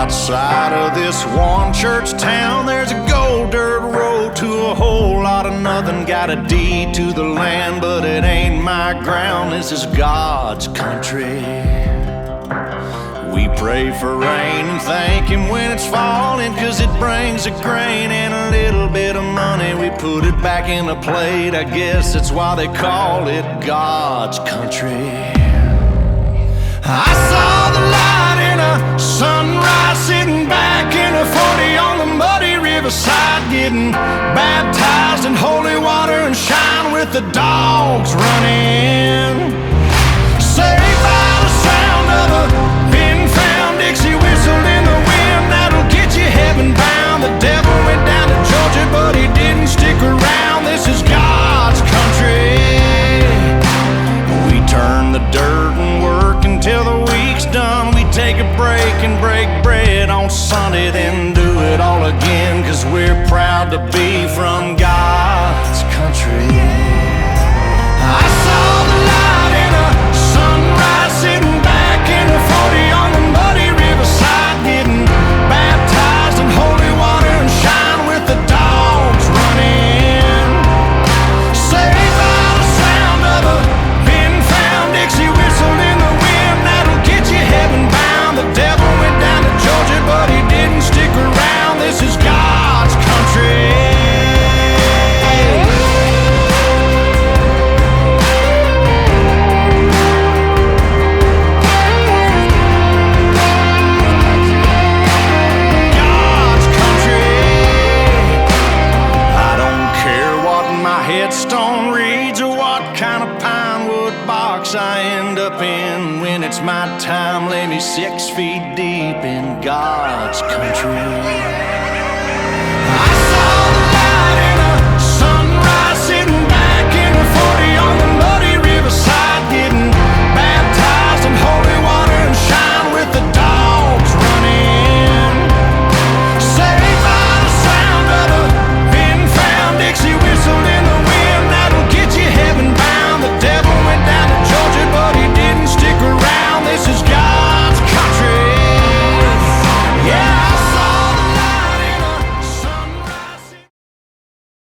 outside of this one church town, there's a gold dirt road to a whole lot of nothing. Got a deed to the land, but it ain't my ground. This is God's country. We pray for rain and thank Him when it's falling, 'cause it brings a grain and a little bit of money. We put it back in a plate, I guess that's why they call it God's country. I saw the light in a sunrise, sitting back in a 40 on the muddy riverside, getting baptized in holy water and shine with the dogs running. Saved by the sound of a pin-found Dixie whistle in the wind, that'll get you heaven bound. The devil went down to Georgia, but he didn't stick around. This is God's country. We turn the dirt and work until the week's done. We take a break and break bread on Sunday, then do it all again, 'cause we're proud to be from God's country. I saw the light in a sunrise, sitting back in a 40 on the muddy riverside, getting baptized in holy water and shine with the dogs running. Saved by the sound of a pin-found Dixie whistle in the wind, that'll get you heaven bound. The devil went down to Georgia, but he didn't stick around. This is God's country. Headstone reads or what kind of pine wood box I end up in. When it's my time, lay me 6 feet deep in God's country.